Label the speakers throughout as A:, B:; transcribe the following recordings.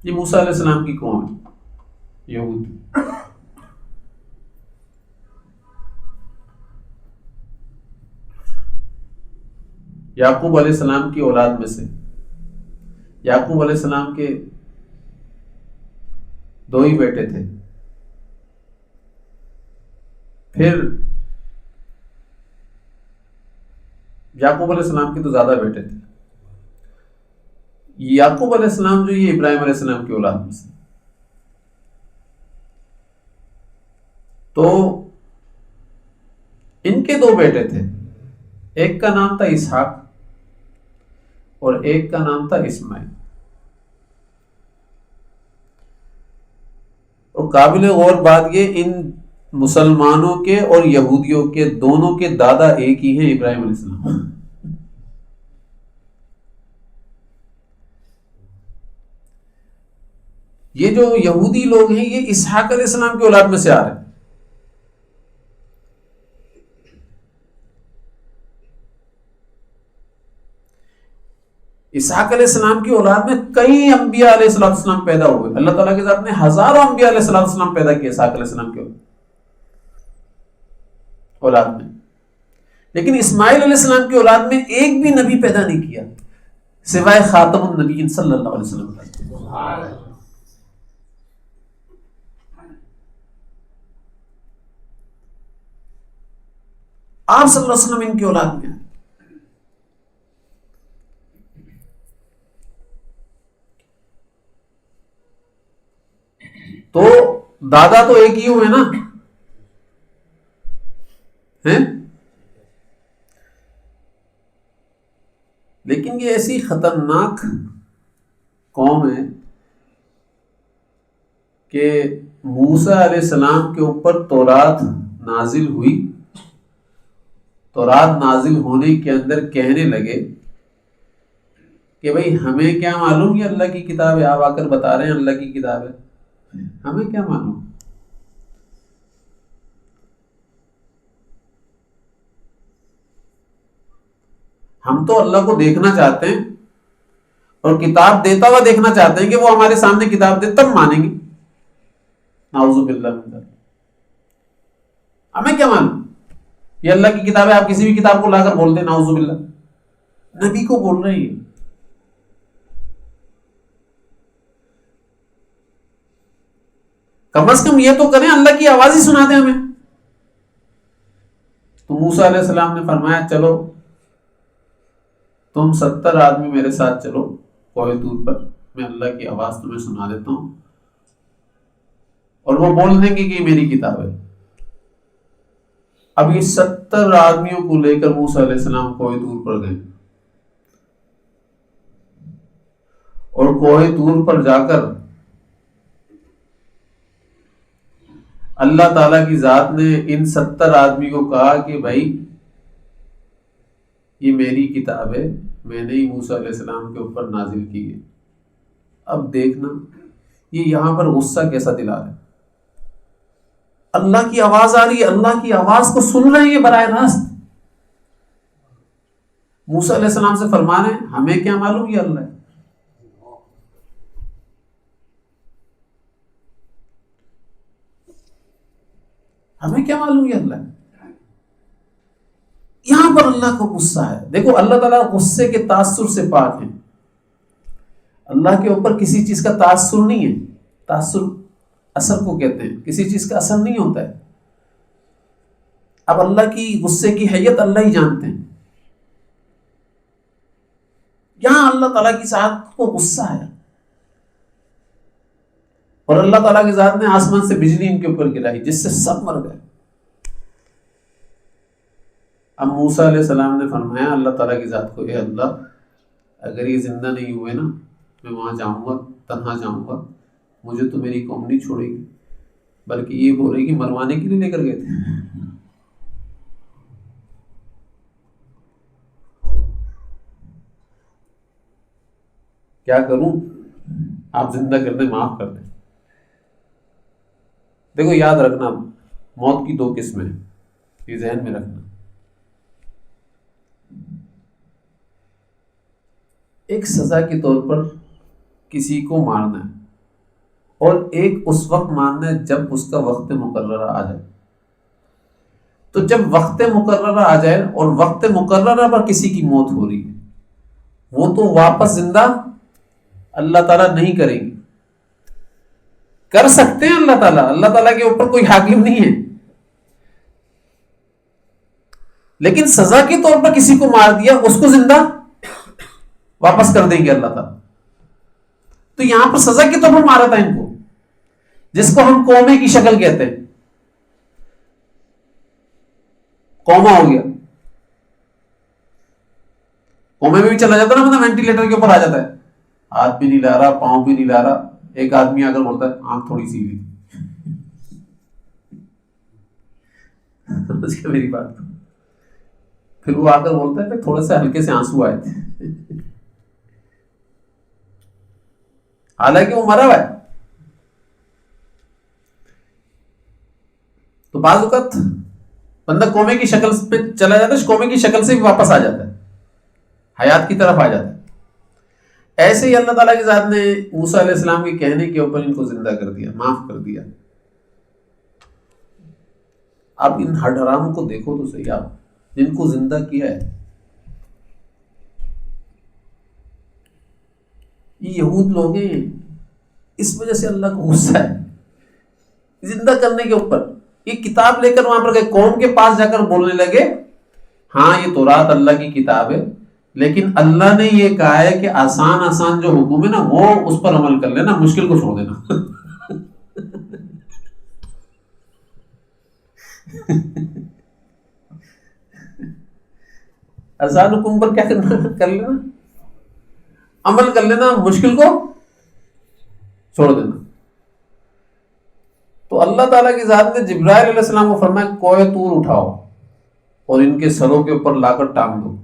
A: یہ موسیٰ علیہ السلام کی قوم ہے یہود. یعقوب علیہ السلام کی اولاد میں سے یعقوب علیہ السلام کے 2 ہی بیٹے تھے. پھر یعقوب علیہ السلام کے تو زیادہ بیٹے تھے. یعقوب علیہ السلام جو یہ ابراہیم علیہ السلام کی اولاد میں سے. تو ان کے 2 بیٹے تھے. ایک کا نام تھا اسحاق اور ایک کا نام تھا اسماعیل. اور قابل غور بات یہ ان مسلمانوں کے اور یہودیوں کے دونوں کے دادا ایک ہی ہیں، ابراہیم علیہ السلام. یہ جو یہودی لوگ ہیں یہ اسحاق علیہ السلام کی اولاد میں سے آ رہے ہیں. اسحاق علیہ السلام کی اولاد میں کئی انبیاء علیہ السلام پیدا ہوئے. اللہ تعالیٰ کے ذات نے ہزاروں انبیاء علیہ السلام پیدا کیے اسحاق علیہ السلام کی اولاد میں. لیکن اسماعیل علیہ السلام کی اولاد میں ایک بھی نبی پیدا نہیں کیا سوائے خاتم النبیین صلی اللہ علیہ وسلم. آپ صلی اللہ علیہ وسلم ان کی اولاد میں. تو دادا تو ایک ہی ہوئے نا ہیں. لیکن یہ ایسی خطرناک قوم ہے کہ موسیٰ علیہ السلام کے اوپر تورات نازل ہوئی. تورات نازل ہونے کے اندر کہنے لگے کہ بھئی ہمیں کیا معلوم یہ اللہ کی کتاب ہے، آپ آ کر بتا رہے ہیں اللہ کی کتاب ہے، ہمیں کیا معلوم. ہم تو اللہ کو دیکھنا چاہتے ہیں اور کتاب دیتا ہوا دیکھنا چاہتے ہیں کہ وہ ہمارے سامنے کتاب دے تب مانیں گے. نعوذ باللہ من ذلک. ہمیں کیا معلوم یہ اللہ کی کتاب ہے، آپ کسی بھی کتاب کو لا کر بول دیں نعوذ باللہ. نبی کو بول رہے ہیں. کم از کم یہ تو کریں اللہ کی آواز ہی سنا دیں ہمیں. تو موسیٰ علیہ السلام نے فرمایا چلو تم 70 آدمی میرے ساتھ چلو کوہ طور پر، میں اللہ کی آواز تمہیں سنا دیتا ہوں اور وہ بول دیں گے کہ یہ میری کتاب ہے. اب یہ 70 آدمیوں کو لے کر موسیٰ علیہ السلام کوہ طور پر گئے اور کوہ طور پر جا کر اللہ تعالیٰ کی ذات نے ان 70 آدمی کو کہا کہ بھائی یہ میری کتاب ہے، میں نے ہی موسیٰ علیہ السلام کے اوپر نازل کی ہے. اب دیکھنا یہ یہاں پر غصہ کیسا دلا رہے ہیں. اللہ کی آواز آ رہی ہے، اللہ کی آواز کو سن رہے ہیں یہ براہ راست. موسیٰ علیہ السلام سے فرما رہے ہیں ہمیں کیا معلوم یہ اللہ ہے. ہمیں کیا معلوم یہ اللہ ہے. یہاں پر اللہ کو غصہ ہے. دیکھو اللہ تعالیٰ غصے کے تاثر سے پاک ہیں. اللہ کے اوپر کسی چیز کا تاثر نہیں ہے. تاثر اثر کو کہتے ہیں، کسی چیز کا اثر نہیں ہوتا ہے. اب اللہ کی غصے کی حیت اللہ ہی جانتے ہیں. یہاں اللہ تعالیٰ کی ذات کو غصہ ہے اور اللہ تعالیٰ کی ذات نے آسمان سے بجلی ان کے اوپر گرائی جس سے سب مر گئے. اب موسیٰ علیہ السلام نے فرمایا اللہ تعالیٰ کی ذات کو، اے اللہ اگر یہ زندہ نہیں ہوئے نا میں وہاں جاؤں گا، تنہا جاؤں گا، مجھے تو میری قوم نہیں چھوڑے گی، بلکہ یہ بول رہے کہ مروانے کے لیے لے کر گئے تھے. کیا کروں، آپ زندہ کر دیں، معاف کر دیں. دیکھو یاد رکھنا موت کی 2 قسمیں ہیں، یہ ذہن میں رکھنا. ایک سزا کے طور پر کسی کو مارنا ہے، اور ایک اس وقت ماننا ہے جب اس کا وقت مقررہ آ جائے. تو جب وقت مقررہ آ جائے اور وقت مقررہ پر کسی کی موت ہو رہی ہے، وہ تو واپس زندہ اللہ تعالیٰ نہیں کریں گے. کر سکتے ہیں اللہ تعالیٰ کے اوپر کوئی حاکم نہیں ہے، لیکن سزا کے طور پر کسی کو مار دیا، اس کو زندہ واپس کر دیں گے اللہ تعالیٰ. تو یہاں پر سزا کے طور پر مارا تھا ان کو، جس کو ہم کومے کی شکل کہتے ہیں. کوما ہو گیا، کومے میں بھی چلا جاتا ہے نا، مطلب وینٹیلیٹر کے اوپر آ جاتا ہے، ہاتھ بھی نہیں لا رہا، پاؤں بھی نہیں لا رہا. ایک آدمی آ کر بولتا ہے آنکھ تھوڑی سی ہوئی، میری بات. پھر وہ آ کر بولتا ہے کہ تھوڑے سے ہلکے سے آنسو آئے تھے، حالانکہ وہ مرا ہوا ہے. تو بعض اوقات بندہ کومے کی شکل پہ چلا جاتا ہے، کومے کی شکل سے بھی واپس آ جاتا ہے، حیات کی طرف آ جاتا ہے. ایسے ہی اللہ تعالیٰ کی ذات نے موسیٰ علیہ السلام کے کہنے کے اوپر ان کو زندہ کر دیا، معاف کر دیا. اب ان ہڈ حراموں کو دیکھو تو صحیح، آپ جن کو زندہ کیا ہے. یہ یہود لوگ ہیں، اس وجہ سے اللہ کو غصہ ہے زندہ کرنے کے اوپر. یہ کتاب لے کر وہاں پر گئے، قوم کے پاس جا کر بولنے لگے ہاں یہ تورات اللہ کی کتاب ہے، لیکن اللہ نے یہ کہا ہے کہ آسان آسان جو حکم ہے نا وہ اس پر عمل کر لینا، مشکل کو چھوڑ دینا. آسان حکم پر کیا کرنا، کر لینا، عمل کر لینا، مشکل کو چھوڑ دینا. تو اللہ تعالیٰ کی ذات نے جبرائیل علیہ السلام کو فرمایا کوہ طور اٹھاؤ اور ان کے سروں کے اوپر لا کر ٹانگ دو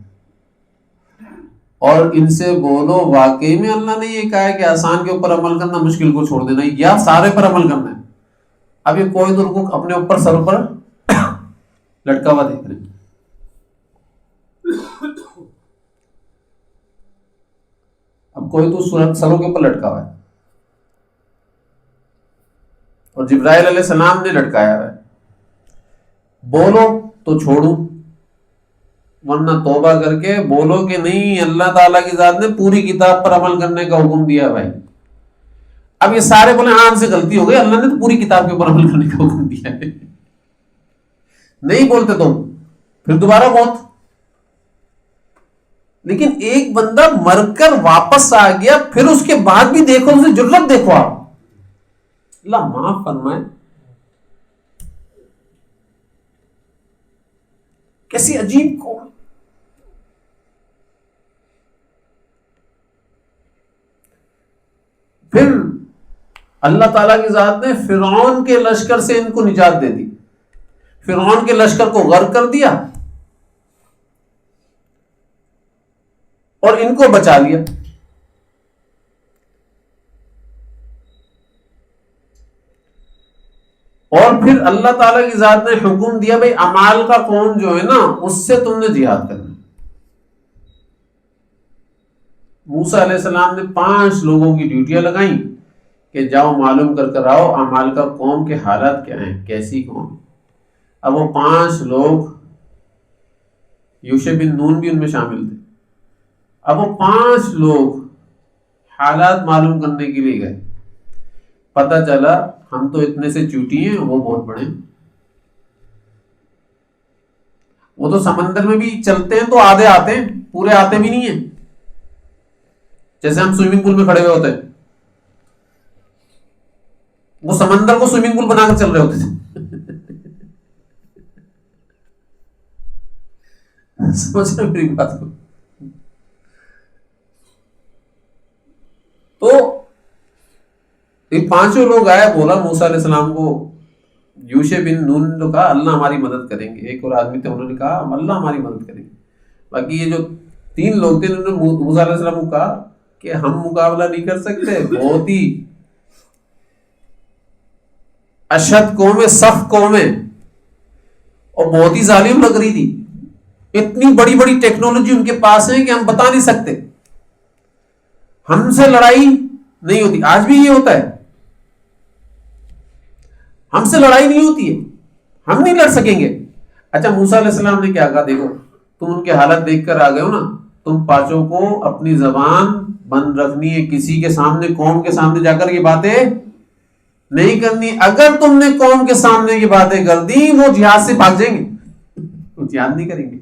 A: اور ان سے بولو واقعی میں اللہ نے یہ کہا ہے کہ آسان کے اوپر عمل کرنا، مشکل کو چھوڑ دینا، یا سارے پر عمل کرنا ہے. اب یہ کوہ طور کو اپنے اوپر سروں پر لٹکا ہوا دیکھ رہے ہیں. اب کوئی تو سروں کے اوپر لٹکا ہوا ہے اور جبرائیل علیہ السلام نے لٹکایا ہوا ہے. بولو تو چھوڑوں، ورنہ توبہ کر کے بولو کہ نہیں اللہ تعالیٰ کی ذات نے پوری کتاب پر عمل کرنے کا حکم دیا بھائی. اب یہ سارے بولے ہاں ہم سے غلطی ہو گئی، اللہ نے تو پوری کتاب کے اوپر عمل کرنے کا حکم دیا ہے. نہیں بولتے تو پھر دوبارہ موت. لیکن ایک بندہ مر کر واپس آ گیا، پھر اس کے بعد بھی دیکھو اسے جرت دیکھو آپ. اللہ معاف فرمائے، کیسی عجیب قوم. پھر اللہ تعالیٰ کی ذات نے فرعون کے لشکر سے ان کو نجات دے دی، فرعون کے لشکر کو غرق کر دیا اور ان کو بچا لیا. اور پھر اللہ تعالیٰ کی ذات نے حکم دیا بھائی اعمال کا قوم جو ہے نا اس سے تم نے جہاد کرنا. موسیٰ علیہ السلام نے 5 لوگوں کی ڈیوٹیاں لگائیں کہ جاؤ معلوم کر کر آؤ اعمال کا قوم کے حالات کیا ہیں، کیسی قوم. اب وہ 5 لوگ، یوشع بن نون بھی ان میں شامل تھے. اب وہ 5 لوگ حالات معلوم کرنے کے لیے گئے. پتہ چلا ہم تو اتنے سے چوٹی ہیں، وہ بہت بڑے ہیں. وہ تو سمندر میں بھی چلتے ہیں تو آدھے آتے ہیں، پورے آتے بھی نہیں ہیں. جیسے ہم سوئمنگ پول میں کھڑے ہوئے ہوتے ہیں، وہ سمندر کو سوئمنگ پول بنا کر چل رہے ہوتے تھے. سمجھ رہے میری بات کو؟ تو یہ 5 لوگ آئے، بولا موسیٰ علیہ السلام کو، یوشع بن نون نے کہا اللہ ہماری مدد کریں گے. ایک اور آدمی تھے انہوں نے کہا اللہ ہماری مدد کریں گے. باقی یہ جو 3 لوگ تھے انہوں نے موسیٰ علیہ السلام کو کہا کہ ہم مقابلہ نہیں کر سکتے، بہت ہی اشد قوم ہے، سخت قوم ہے اور بہت ہی ظالم لگ رہی تھی. اتنی بڑی بڑی ٹیکنالوجی ان کے پاس ہے کہ ہم بتا نہیں سکتے، ہم سے لڑائی نہیں ہوتی. آج بھی یہ ہوتا ہے، ہم سے لڑائی نہیں ہوتی ہے، ہم نہیں لڑ سکیں گے. اچھا موسیٰ علیہ السلام نے کیا کہا؟ دیکھو تم ان کے حالت دیکھ کر آ گئے ہو نا، تم پانچوں کو اپنی زبان بند رکھنی ہے، کسی کے سامنے، قوم کے سامنے جا کر یہ باتیں نہیں کرنی. اگر تم نے قوم کے سامنے یہ باتیں کر دی وہ جہاد سے بھاگ جائیں گے، وہ جہاد نہیں کریں گے.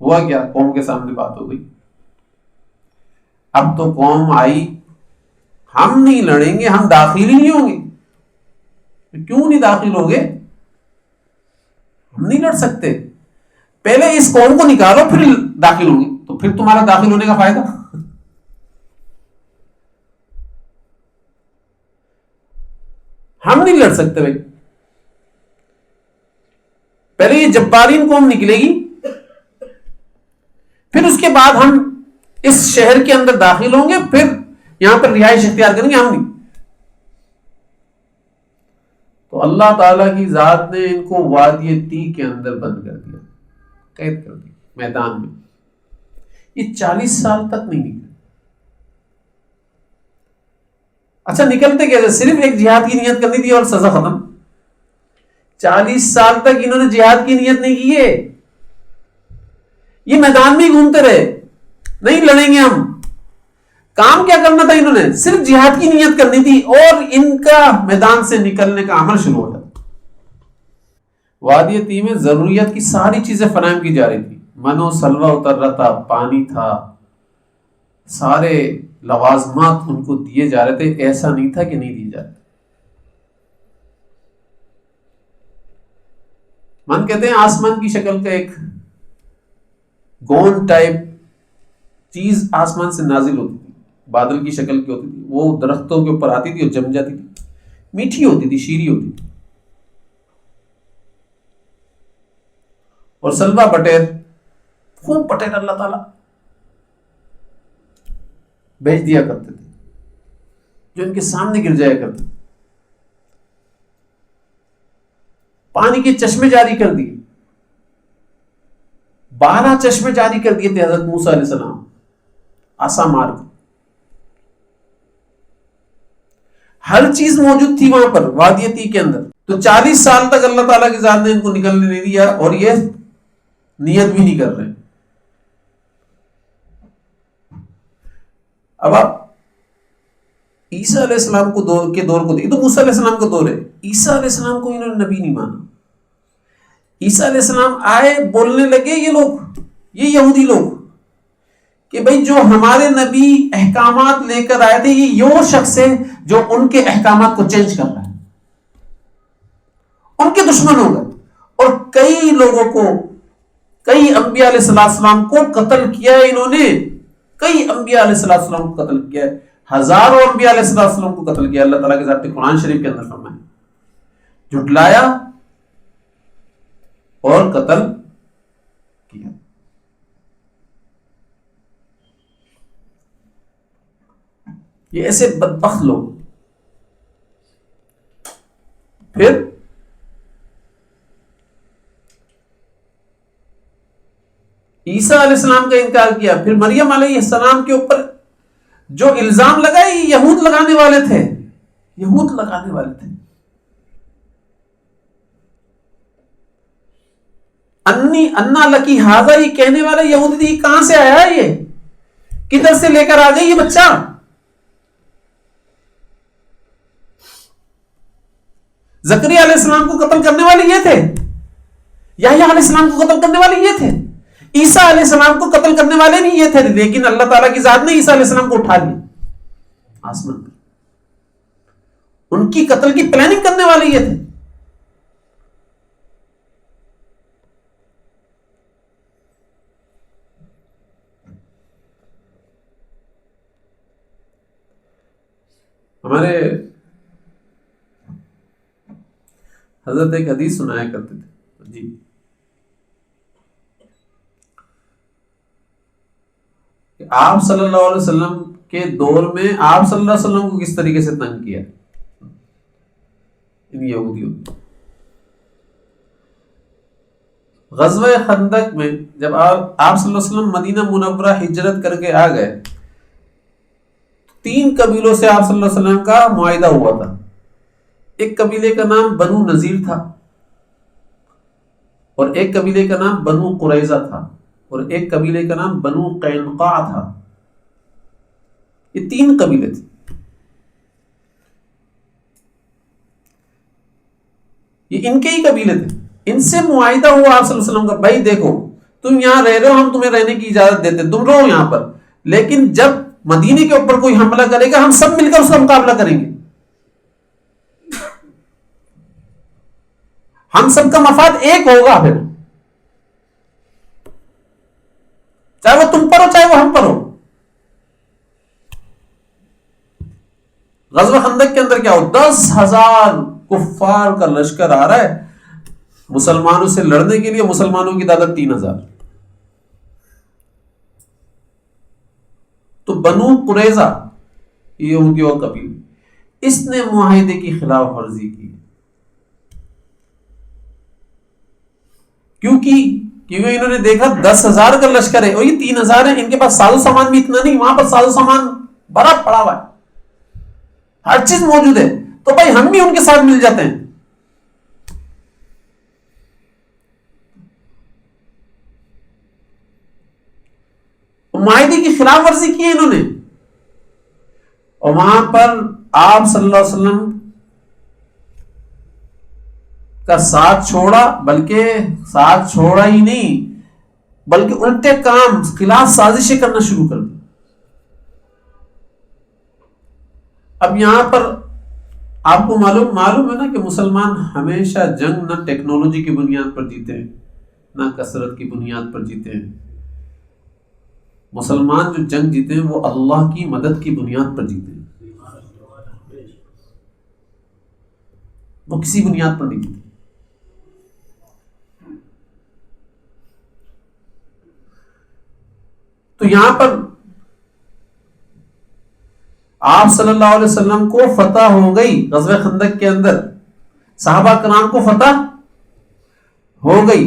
A: ہوا کیا؟ قوم کے سامنے بات ہو گئی. اب تو قوم آئی، ہم نہیں لڑیں گے، ہم داخل ہی نہیں ہوں گے. کیوں نہیں داخل ہوگے؟ ہم نہیں لڑ سکتے. پہلے اس قوم کو نکالو پھر داخل ہوں گے، تو پھر تمہارا داخل ہونے کا فائدہ. ہم نہیں لڑ سکتے بھائی. پہلے یہ جبارین قوم نکلے گی، پھر اس کے بعد ہم اس شہر کے اندر داخل ہوں گے، پھر یہاں پر رہائش اختیار کریں گے. ہم نہیں. تو اللہ تعالیٰ کی ذات نے ان کو وادی تی کے اندر بند کر دیا، قید کر دیا میدان میں. یہ 40 سال تک نہیں نکلے. اچھا نکلتے کیسے؟ صرف ایک جہاد کی نیت کرنی تھی اور سزا ختم. 40 سال تک انہوں نے جہاد کی نیت نہیں کی ہے، یہ میدان میں ہی گھومتے رہے، نہیں لڑیں گے ہم. کام کیا کرنا تھا؟ انہوں نے صرف جہاد کی نیت کرنی تھی اور ان کا میدان سے نکلنے کا عمل شروع ہو جاتا. وادی تی میں ضروریات کی ساری چیزیں فراہم کی جا رہی تھی. منو سلوا اتر رہا تھا، پانی تھا، سارے لوازمات ان کو دیے جا رہے تھے. ایسا نہیں تھا کہ نہیں دیے جا رہے. من کہتے ہیں آسمان کی شکل کا ایک گون ٹائپ چیز آسمان سے نازل ہوتی تھی، بادل کی شکل کی ہوتی تھی. وہ درختوں کے اوپر آتی تھی اور جم جاتی تھی، میٹھی ہوتی تھی، شیریں ہوتی تھی. اور سلوا بٹیر، خوب بٹیر اللہ تعالیٰ بھیج دیا کرتے تھے جو ان کے سامنے گر جایا کرتے تھے. پانی کے چشمے جاری کر دیے، 12 چشمے جاری کر دیے تھے حضرت موسیٰ علیہ السلام عصا مار کے. ہر چیز موجود تھی وہاں پر وادی تی کے اندر. تو 40 سال تک اللہ تعالیٰ کی ذات نے ان کو نکلنے نہیں دیا اور یہ نیت بھی نہیں کر رہے. اب آپ عیسیٰ علیہ السلام کو کے دور کو دیکھیں تو موسیٰ علیہ السلام کا دور ہے. عیسیٰ علیہ السلام کو انہوں نے نبی نہیں مانا. عیسیٰ علیہ السلام آئے، بولنے لگے یہ لوگ، یہ یہودی لوگ، کہ بھئی جو ہمارے نبی احکامات لے کر آئے تھے یہ وہ شخص ہے جو ان کے احکامات کو چینج کر رہا ہے. ان کے دشمن ہو گئے اور کئی لوگوں کو، کئی انبیاء علیہ السلام کو قتل کیا ہے انہوں نے. کئی انبیاء علیہ السلام کو قتل کیا ہے، ہزاروں انبیاء علیہ السلام کو قتل کیا. اللہ تعالیٰ کے ذات نے قرآن شریف کے اندر فرمایا، جھٹلایا اور قتل کیا. یہ ایسے بدبخت لوگ. پھر عیسیٰ علیہ السلام کا انکار کیا. پھر مریم علیہ السلام کے اوپر جو الزام لگائے یہ یہود لگانے والے تھے، یہود لگانے والے تھے. انی انا لکی ہاذا، یہ کہنے والے یہودی تھی. کہاں سے آیا ہے یہ؟ کدھر سے لے کر آ گئی یہ بچہ؟ زکریا علیہ السلام کو قتل کرنے والے یہ تھے، یحییٰ علیہ السلام کو قتل کرنے والے یہ تھے، عیسیٰ علیہ السلام کو قتل کرنے والے بھی یہ تھے. لیکن اللہ تعالیٰ کی ذات نے عیسیٰ علیہ السلام کو اٹھا لیا آسمان پر. ان کی قتل کی پلاننگ کرنے والے یہ تھے. ہمارے حضرت ایک حدیث سنایا کرتے تھے جی، کہ آپ صلی اللہ علیہ وسلم کے دور میں آپ صلی اللہ علیہ وسلم کو کس طریقے سے تنگ کیا ان یہودیوں. غزوہ خندق میں جب آپ صلی اللہ علیہ وسلم مدینہ منورہ ہجرت کر کے آ گئے، 3 قبیلوں سے آپ صلی اللہ علیہ وسلم کا معاہدہ ہوا تھا. ایک قبیلے کا نام بنو نذیر تھا، اور ایک قبیلے کا نام بنو قریظہ تھا، اور ایک قبیلے کا نام بنو قینقاع تھا. یہ 3 قبیلے تھے. یہ ان کے ہی قبیلے تھے. ان سے معاہدہ ہوا آپ صلی اللہ علیہ وسلم کا، بھائی دیکھو تم یہاں رہ رہے ہو، ہم تمہیں رہنے کی اجازت دیتے، تم رہو یہاں پر، لیکن جب مدینے کے اوپر کوئی حملہ کرے گا ہم سب مل کر اس کا مقابلہ کریں گے. ہم سب کا مفاد ایک ہوگا، پھر چاہے وہ تم پر ہو چاہے وہ ہم پر ہو. غزوہ خندق کے اندر کیا ہو، 10,000 کفار کا لشکر آ رہا ہے مسلمانوں سے لڑنے کے لیے. مسلمانوں کی تعداد 3,000. تو بنو قریظہ یہودیوں کا قبیل، اس نے معاہدے کی خلاف ورزی کی. کیونکہ انہوں نے دیکھا 10,000 کا لشکر ہے اور یہ 3,000 ہے، ان کے پاس ساز و سامان بھی اتنا نہیں، وہاں پر ساز و سامان بڑا پڑا ہوا ہے، ہر چیز موجود ہے، تو بھائی ہم بھی ان کے ساتھ مل جاتے ہیں. معاہدے کی خلاف ورزی کی ہے انہوں نے، اور وہاں پر آپ صلی اللہ علیہ وسلم کا ساتھ چھوڑا، بلکہ ساتھ چھوڑا ہی نہیں بلکہ الٹے کام خلاف سازشیں کرنا شروع کر دی. اب یہاں پر آپ کو معلوم ہے نا کہ مسلمان ہمیشہ جنگ نہ ٹیکنالوجی کی بنیاد پر جیتے ہیں نہ کثرت کی بنیاد پر جیتے ہیں. مسلمان جو جنگ جیتے ہیں وہ اللہ کی مدد کی بنیاد پر جیتے ہیں، وہ کسی بنیاد پر نہیں جیتے. تو یہاں پر آپ صلی اللہ علیہ وسلم کو فتح ہو گئی غزوہ خندق کے اندر، صحابہ کرام کو فتح ہو گئی،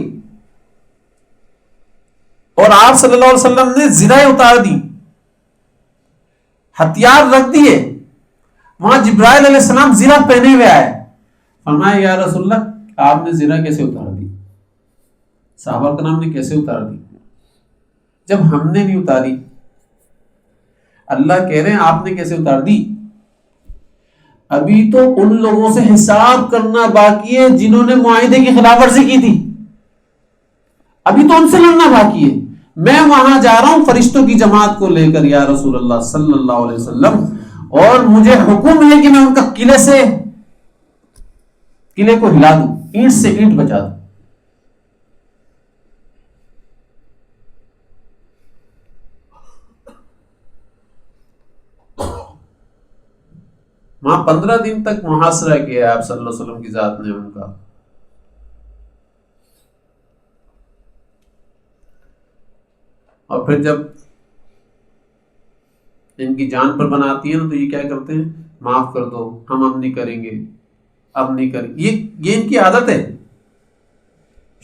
A: اور آپ صلی اللہ علیہ وسلم نے زرہیں اتار دی، ہتھیار رکھ دیے. وہاں جبرائیل علیہ السلام زرہ پہنے ہوئے آئے، فرمایا یا رسول اللہ آپ نے زرہ کیسے اتار دی؟ صحابہ کرام نے کیسے اتار دی؟ جب ہم نے نہیں اتاری، اللہ کہہ رہے ہیں آپ نے کیسے اتار دی؟ ابھی تو ان لوگوں سے حساب کرنا باقی ہے جنہوں نے معاہدے کی خلاف ورزی کی تھی، ابھی تو ان سے لڑنا باقی ہے. میں وہاں جا رہا ہوں فرشتوں کی جماعت کو لے کر یا رسول اللہ صلی اللہ علیہ وسلم، اور مجھے حکم ہے کہ میں ان کا قلعے کو ہلا دوں، اینٹ سے اینٹ بچا دوں. وہاں 15 دن تک محاصرہ کیا آپ صلی اللہ علیہ وسلم کی ذات نے ان کا. اور پھر جب ان کی جان پر بناتی ہے نا تو یہ کیا کرتے ہیں، معاف کر دو، ہم اب نہیں کریں گے، اب نہیں کریں گے. یہ ان کی عادت ہے،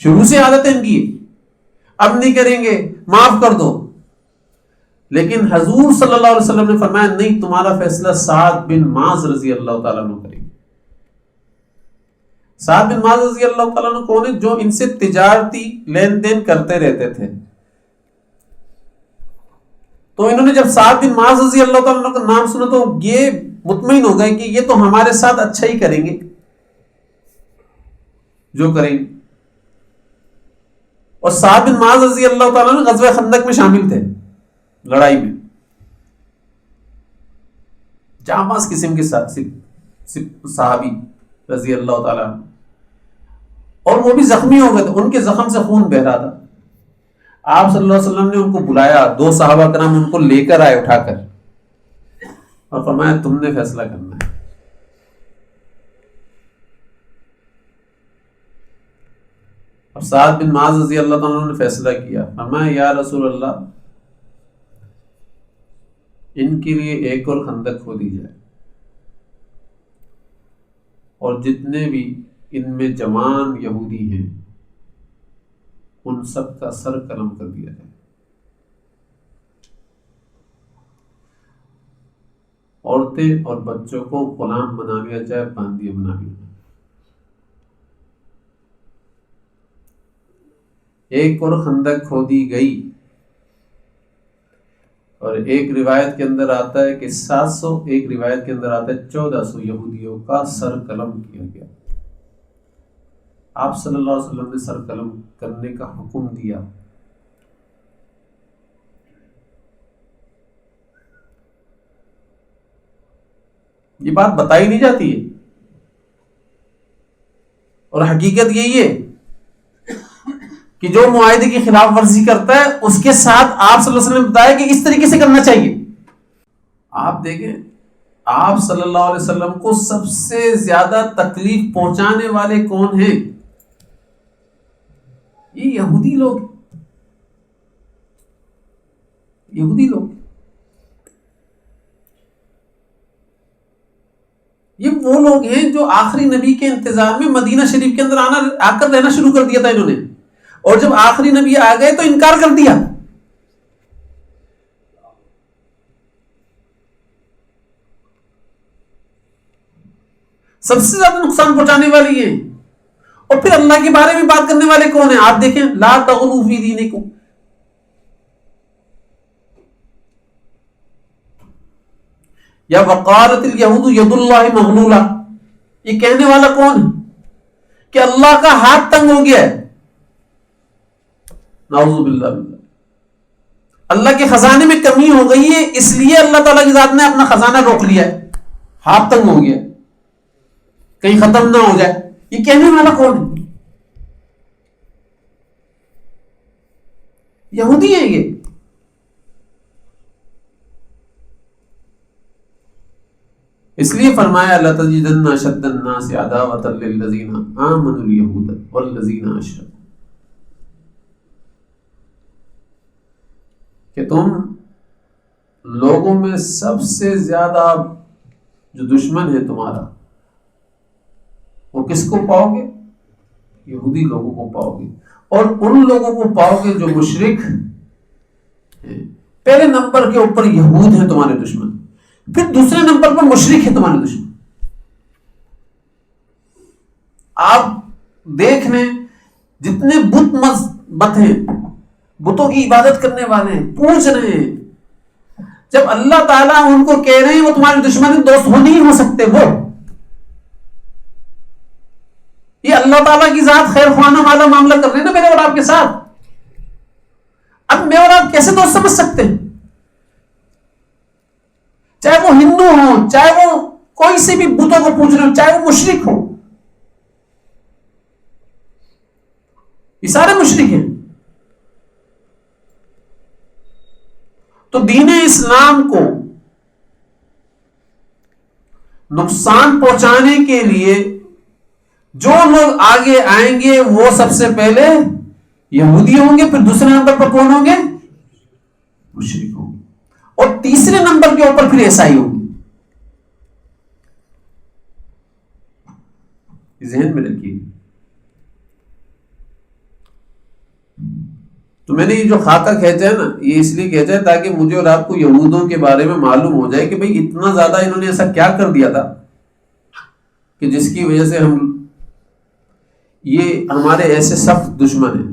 A: شروع سے عادت ہے ان کی، اب نہیں کریں گے، معاف کر دو. لیکن حضور صلی اللہ علیہ وسلم نے فرمایا نہیں، تمہارا فیصلہ سعد بن معاذ رضی اللہ تعالیٰ عنہ کریں گے. سعد بن معاذ رضی اللہ تعالیٰ عنہ کون ہے؟ جو ان سے تجارتی لین دین کرتے رہتے تھے. تو انہوں نے جب سعد بن معاذ رضی اللہ تعالیٰ عنہ کا نام سنا تو یہ مطمئن ہو گئے کہ یہ تو ہمارے ساتھ اچھا ہی کریں گے جو کریں گے. اور سعد بن معاذ رضی اللہ تعالیٰ عنہ غزوہ خندق میں شامل تھے، لڑائی میں، جانباز قسم کے صحابی رضی اللہ تعالیٰ عنہ، اور وہ بھی زخمی ہو گئے تھے، ان کے زخم سے خون بہ رہا تھا. آپ صلی اللہ علیہ وسلم نے ان کو بلایا، 2 صحابہ کرام ان کو لے کر آئے اٹھا کر، اور فرمایا تم نے فیصلہ کرنا ہے. اب سعد بن معاذ رضی اللہ تعالیٰ نے فیصلہ کیا، فرمایا یا رسول اللہ ان کے لیے ایک اور خندق کھودی جائے، اور جتنے بھی ان میں جوان یہودی ہیں ان سب کا سر قلم کر دیا جائے. عورتیں اور بچوں کو غلام بنا لیا جائے، باندیا بنا لیا جائے۔ ایک اور خندق کھودی گئی، اور ایک روایت کے اندر آتا ہے کہ 700، ایک روایت کے اندر آتا ہے 1400 یہودیوں کا سر قلم کیا گیا۔ آپ صلی اللہ علیہ وسلم نے سر قلم کرنے کا حکم دیا۔ یہ بات بتائی نہیں جاتی ہے، اور حقیقت یہی ہے کہ جو معاہدے کی خلاف ورزی کرتا ہے اس کے ساتھ آپ صلی اللہ علیہ وسلم نے بتایا کہ اس طریقے سے کرنا چاہیے۔ آپ دیکھیں، آپ صلی اللہ علیہ وسلم کو سب سے زیادہ تکلیف پہنچانے والے کون ہیں؟ یہ یہودی لوگ، یہودی لوگ۔ یہ وہ لوگ ہیں جو آخری نبی کے انتظار میں مدینہ شریف کے اندر آ کر رہنا شروع کر دیا تھا انہوں نے، اور جب آخری نبی آ گئے تو انکار کر دیا۔ سب سے زیادہ نقصان پہنچانے والی ہے۔ اور پھر اللہ کے بارے میں بات کرنے والے کون ہیں؟ آپ دیکھیں، لا تغلوا فی دینکم، یا وقالت الیہود ید اللہ مغلولہ، یہ کہنے والا کون ہے کہ اللہ کا ہاتھ تنگ ہو گیا ہے؟ نعوذ باللہ باللہ، اللہ کے خزانے میں کمی ہو گئی ہے، اس لیے اللہ تعالیٰ کی ذات نے اپنا خزانہ روک لیا ہے، ہاتھ تنگ ہو گیا، کہیں ختم نہ ہو جائے۔ یہ کہنے والا کون ہے؟ یہودی ہے یہ۔ اس لیے فرمایا لَتَجِدَنَّ أَشَدَّ النَّاسِ عَدَاوَةً لِلَّذِينَ آمَنُوا الْيَهُودَ وَالَّذِينَ أَشْرَكُوا، کہ تم لوگوں میں سب سے زیادہ جو دشمن ہے تمہارا، وہ کس کو پاؤ گے؟ یہودی لوگوں کو پاؤ گے، اور ان لوگوں کو پاؤ گے جو مشرک ہیں۔ پہلے نمبر کے اوپر یہود ہیں تمہارے دشمن، پھر دوسرے نمبر پر مشرک ہے تمہارے دشمن۔ آپ دیکھ لیں، جتنے بت ہیں، بتوں کی عبادت کرنے والے ہیں، پوچھ رہے ہیں، جب اللہ تعالیٰ ان کو کہہ رہے ہیں وہ تمہارے دشمن، دوست ہو نہیں ہو سکتے وہ۔ یہ اللہ تعالیٰ کی ذات خیر خواہانہ والا معاملہ کر رہے ہیں نا میرے اور آپ کے ساتھ، اب میں اور آپ کیسے دوست سمجھ سکتے ہیں؟ چاہے وہ ہندو ہوں، چاہے وہ کوئی سے بھی بتوں کو پوچھ رہے ہوں، چاہے وہ مشرک ہو، یہ سارے مشرک ہیں۔ تو دین اسلام کو نقصان پہنچانے کے لیے جو لوگ آگے آئیں گے وہ سب سے پہلے یہودی ہوں گے، پھر دوسرے نمبر پر کون ہوں گے؟ مشرک ہوں گے، اور تیسرے نمبر کے اوپر پھر عیسائی ہوں گے۔ ذہن میں رکھیے۔ تو میں نے یہ جو خاکہ کھینچا ہے نا، یہ اس لیے کھینچا ہے تاکہ مجھے اور آپ کو یہودوں کے بارے میں معلوم ہو جائے کہ بھئی اتنا زیادہ انہوں نے ایسا کیا کر دیا تھا کہ جس کی وجہ سے یہ ہمارے ایسے سخت دشمن ہیں۔